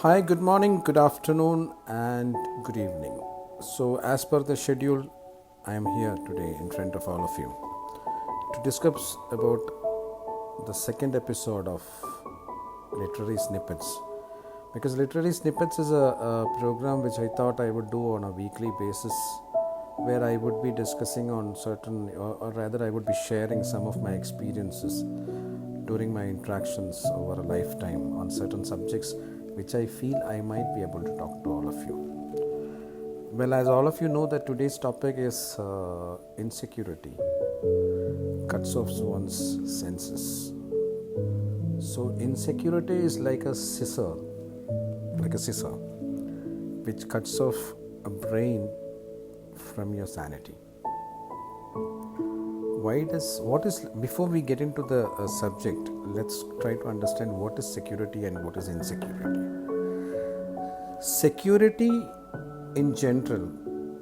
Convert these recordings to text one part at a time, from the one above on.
Hi, good morning, good afternoon, and good evening. So, as per the schedule, I am here today in front of all of you to discuss about the second episode of Literary Snippets. Because Literary Snippets is a program which I thought I would do on a weekly basis, where I would be discussing on certain, or rather, I would be sharing some of my experiences during my interactions over a lifetime on certain subjects which I feel I might be able to talk to all of you. Well, as all of you know, that today's topic is insecurity, cuts off one's senses. So, insecurity is like a scissor, which cuts off a brain from your sanity. Before we get into the subject, let's try to understand what is security and what is insecurity. Security in general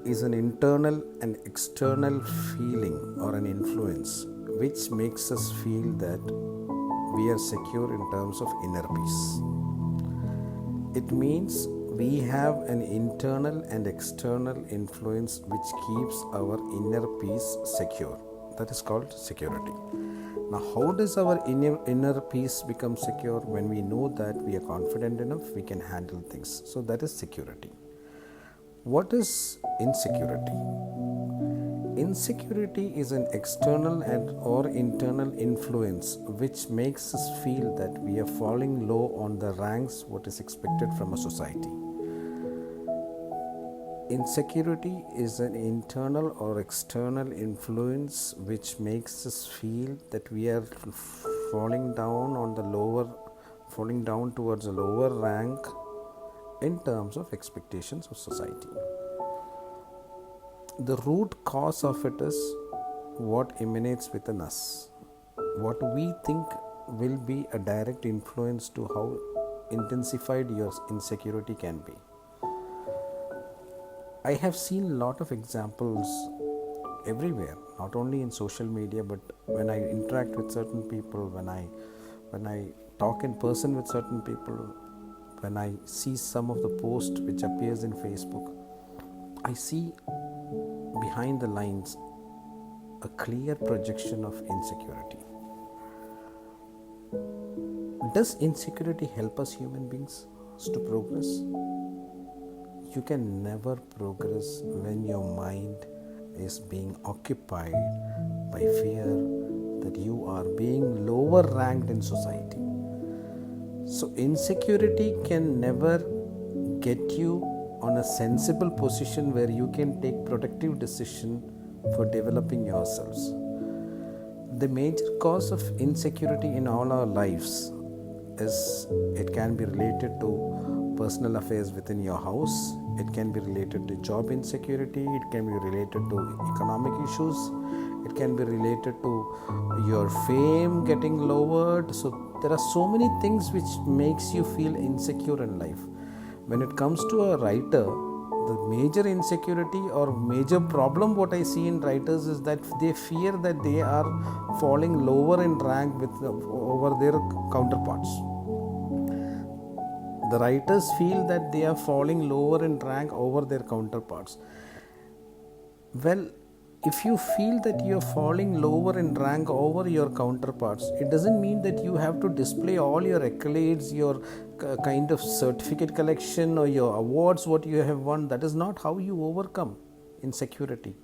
is an internal and external feeling or an influence which makes us feel that we are secure in terms of inner peace. It means we have an internal and external influence which keeps our inner peace secure. That is called security. Now, how does our inner peace become secure? When we know that we are confident enough, we can handle things. So that is security. What is insecurity? Insecurity is an external or internal influence which makes us feel that we are falling low on the ranks what is expected from a society. Insecurity is an internal or external influence which makes us feel that we are falling down towards a lower rank in terms of expectations of society. The root cause of it is what emanates within us. What we think will be a direct influence to how intensified your insecurity can be. I have seen a lot of examples everywhere, not only in social media, but when I interact with certain people, when I talk in person with certain people, when I see some of the posts which appears in Facebook, I see behind the lines a clear projection of insecurity. Does insecurity help us human beings to progress? You can never progress when your mind is being occupied by fear that you are being lower ranked in society. So insecurity can never get you on a sensible position where you can take productive decision for developing yourselves. The major cause of insecurity in all our lives is it can be related to personal affairs within your house, it can be related to job insecurity, it can be related to economic issues, it can be related to your fame getting lowered. So there are so many things which makes you feel insecure in life. When it comes to a writer, the major insecurity or major problem what I see in writers is that they fear that they are falling lower in rank over their counterparts. The writers feel that they are falling lower in rank over their counterparts. Well, if you feel that you are falling lower in rank over your counterparts, it doesn't mean that you have to display all your accolades, your kind of certificate collection or your awards what you have won. That is not how you overcome insecurity.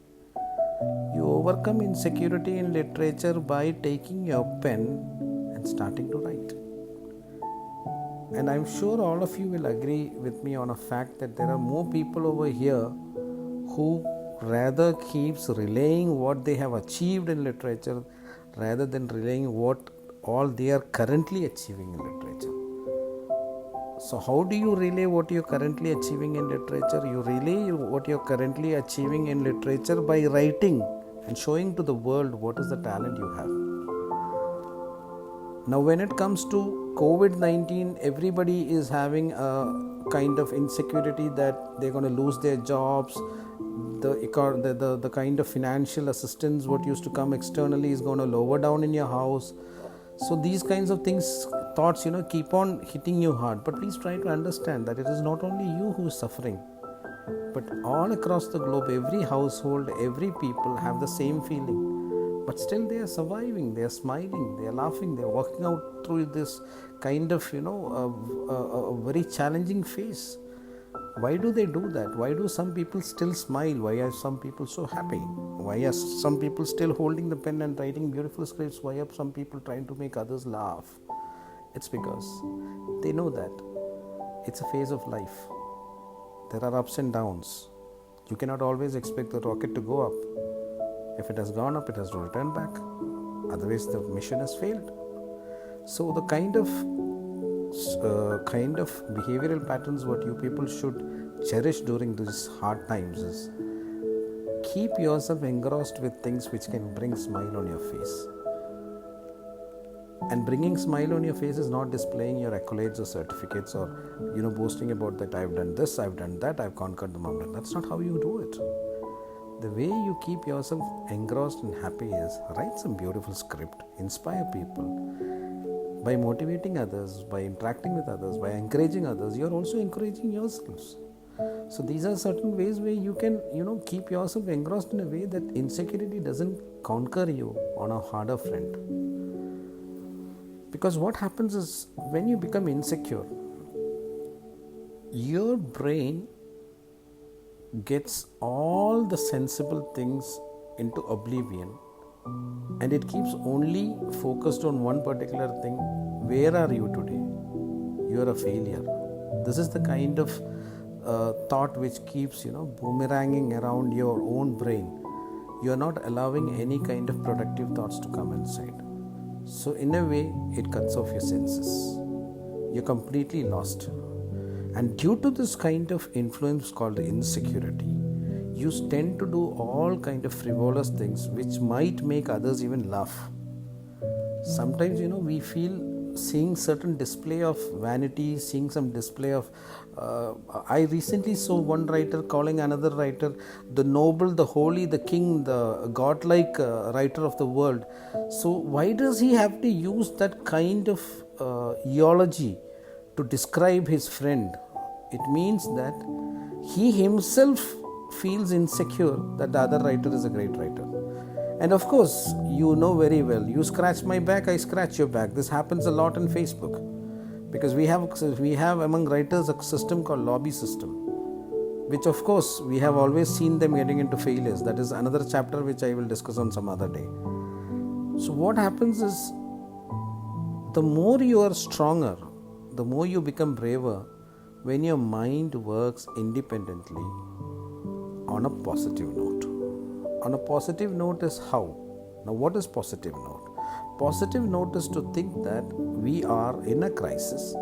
You overcome insecurity in literature by taking your pen and starting to write. And I'm sure all of you will agree with me on a fact that there are more people over here who rather keeps relaying what they have achieved in literature rather than relaying what all they are currently achieving in literature. So how do you relay what you're currently achieving in literature? You relay what you're currently achieving in literature by writing and showing to the world what is the talent you have. Now when it comes to COVID-19, everybody is having a kind of insecurity that they're going to lose their jobs. The kind of financial assistance what used to come externally is going to lower down in your house. So these kinds of things thoughts, keep on hitting you hard. But please try to understand that it is not only you who is suffering, but all across the globe, every household, every people have the same feeling. But still they are surviving, they are smiling, they are laughing, they are walking out through this kind of, a very challenging phase. Why do they do that? Why do some people still smile? Why are some people so happy? Why are some people still holding the pen and writing beautiful scripts? Why are some people trying to make others laugh? It's because they know that it's a phase of life. There are ups and downs. You cannot always expect the rocket to go up. If it has gone up, it has to return back. Otherwise, the mission has failed. So the kind of behavioral patterns what you people should cherish during these hard times is keep yourself engrossed with things which can bring smile on your face. And bringing smile on your face is not displaying your accolades or certificates or boasting about that I've done this, I've done that, I've conquered the mountain. That's not how you do it. The way you keep yourself engrossed and happy is write some beautiful script, inspire people. By motivating others, by interacting with others, by encouraging others, you're also encouraging yourselves. So these are certain ways where you can, keep yourself engrossed in a way that insecurity doesn't conquer you on a harder front. Because what happens is when you become insecure, your brain gets all the sensible things into oblivion and it keeps only focused on one particular thing. Where are you today? You are a failure. This is the kind of thought which keeps boomeranging around your own brain. You are not allowing any kind of productive thoughts to come inside. So in a way, it cuts off your senses. You're completely lost. And due to this kind of influence called insecurity, you tend to do all kind of frivolous things which might make others even laugh. Sometimes, we feel seeing certain display of vanity, seeing some display of... I recently saw one writer calling another writer the noble, the holy, the king, the godlike writer of the world. So why does he have to use that kind of eulogy to describe his friend? It means that he himself feels insecure that the other writer is a great writer. And of course, you know very well, you scratch my back, I scratch your back. This happens a lot on Facebook. Because we have among writers a system called lobby system, which of course we have always seen them getting into failures. That is another chapter which I will discuss on some other day. So what happens is, the more you are stronger, the more you become braver when your mind works independently on a positive note. On a positive note is how? Now what is positive note? Positive note is to think that we are in a crisis,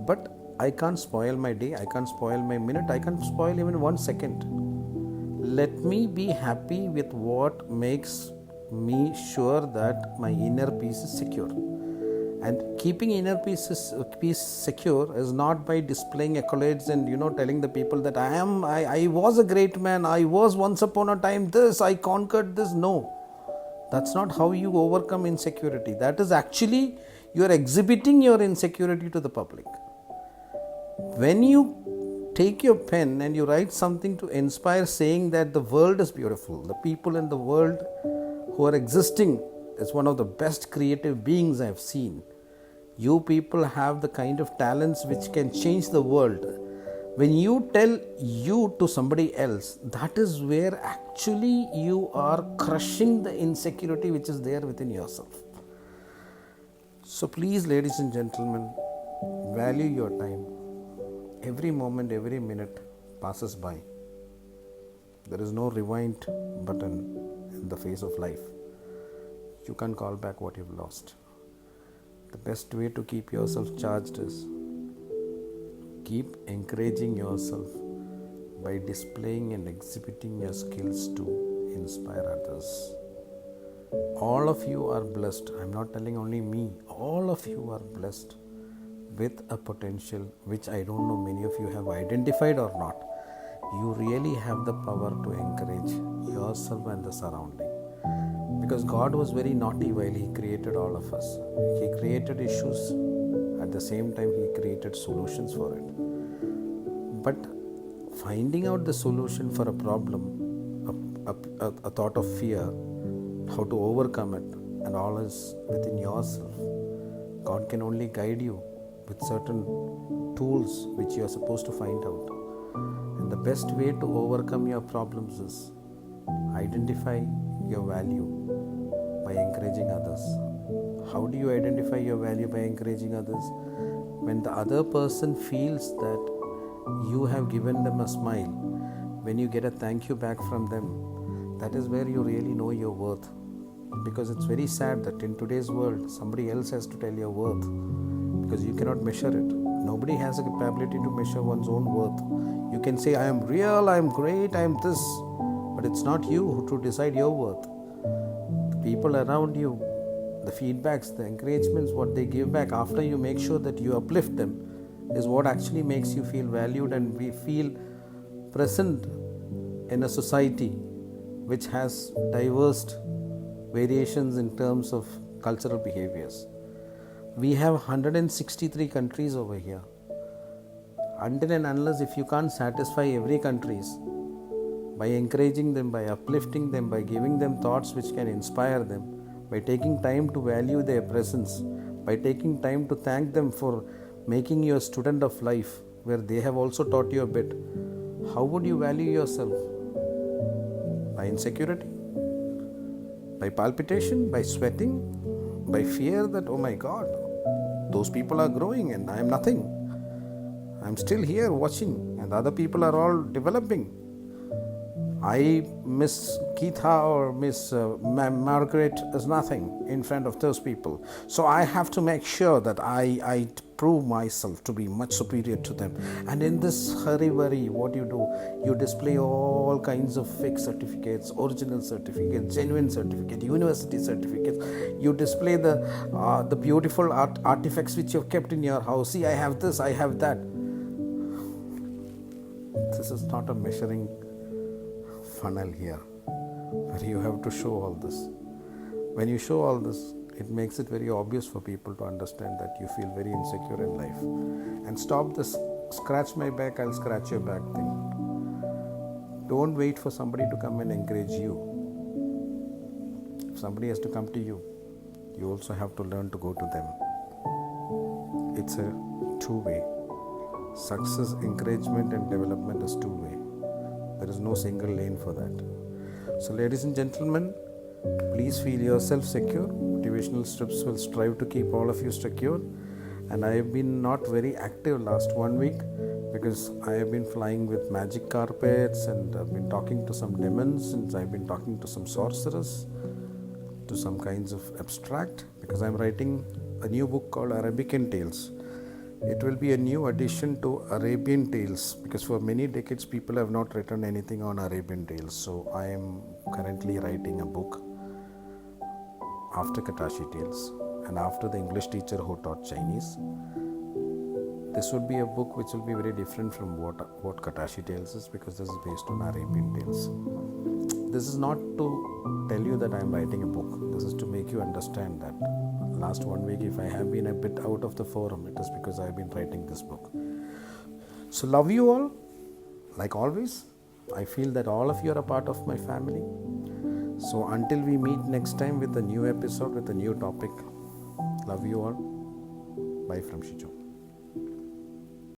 but I can't spoil my day, I can't spoil my minute, I can't spoil even 1 second. Let me be happy with what makes me sure that my inner peace is secure. And keeping inner peace secure is not by displaying accolades and telling the people that I was a great man, I was once upon a time this, I conquered this. No. That's not how you overcome insecurity. That is actually, you are exhibiting your insecurity to the public. When you take your pen and you write something to inspire, saying that the world is beautiful, the people in the world who are existing is one of the best creative beings I have seen. You people have the kind of talents which can change the world. When you tell you to somebody else, that is where actually you are crushing the insecurity which is there within yourself. So please, ladies and gentlemen, value your time. Every moment, every minute passes by. There is no rewind button in the face of life. You can't call back what you've lost. The best way to keep yourself charged is keep encouraging yourself by displaying and exhibiting your skills to inspire others. All of you are blessed. I'm not telling only me. All of you are blessed with a potential which I don't know many of you have identified or not. You really have the power to encourage yourself and the surrounding. Because God was very naughty while He created all of us. He created issues At the same time, he created solutions for it. But finding out the solution for a problem, a thought of fear, how to overcome it, and all is within yourself. God can only guide you with certain tools which you are supposed to find out. And the best way to overcome your problems is identify your value by encouraging others. How do you identify your value by encouraging others? When the other person feels that you have given them a smile, when you get a thank you back from them, that is where you really know your worth. Because it's very sad that in today's world, somebody else has to tell your worth, because you cannot measure it. Nobody has a capability to measure one's own worth. You can say, I am real, I am great, I am this, but it's not you who to decide your worth. The people around you, the feedbacks, the encouragements, what they give back after you make sure that you uplift them, is what actually makes you feel valued and we feel present in a society which has diverse variations in terms of cultural behaviors. We have 163 countries over here. Until and unless if you can't satisfy every countries by encouraging them, by uplifting them, by giving them thoughts which can inspire them, by taking time to value their presence, by taking time to thank them for making you a student of life where they have also taught you a bit, how would you value yourself? By insecurity? By palpitation? By sweating? By fear that, oh my God, those people are growing and I am nothing. I'm still here watching and other people are all developing. I Miss Geetha or Miss Margaret is nothing in front of those people. So I have to make sure that I prove myself to be much superior to them. And in this hurry-worry, what you do, you display all kinds of fake certificates, original certificates, genuine certificates, university certificates. You display the beautiful artifacts which you've kept in your house. See, I have this, I have that. This is not a measuring funnel here where you have to show all this. When you show all this, it makes it very obvious for people to understand that you feel very insecure in life. And stop this scratch my back, I'll scratch your back thing. Don't wait for somebody to come and encourage you. If somebody has to come to you, you also have to learn to go to them. It's a two-way. Success, encouragement and development is two-way. There is no single lane for that. So ladies and gentlemen, please feel yourself secure. Motivational Strips will strive to keep all of you secure. And I have been not very active last 1 week because I have been flying with magic carpets and I've been talking to some demons and I've been talking to some sorcerers, to some kinds of abstract, because I'm writing a new book called Arabican Tales. It will be a new addition to Arabian Tales because for many decades people have not written anything on Arabian Tales. So I am currently writing a book after Katashi Tales and after the English teacher who taught Chinese. This would be a book which will be very different from what Katashi Tales is because this is based on Arabian Tales. This is not to tell you that I am writing a book. This is to make you understand that last 1 week if I have been a bit out of the forum, it is because I have been writing this book. So love you all. Like always, I feel that all of you are a part of my family. So until we meet next time with a new episode, with a new topic, love you all. Bye from Shijo.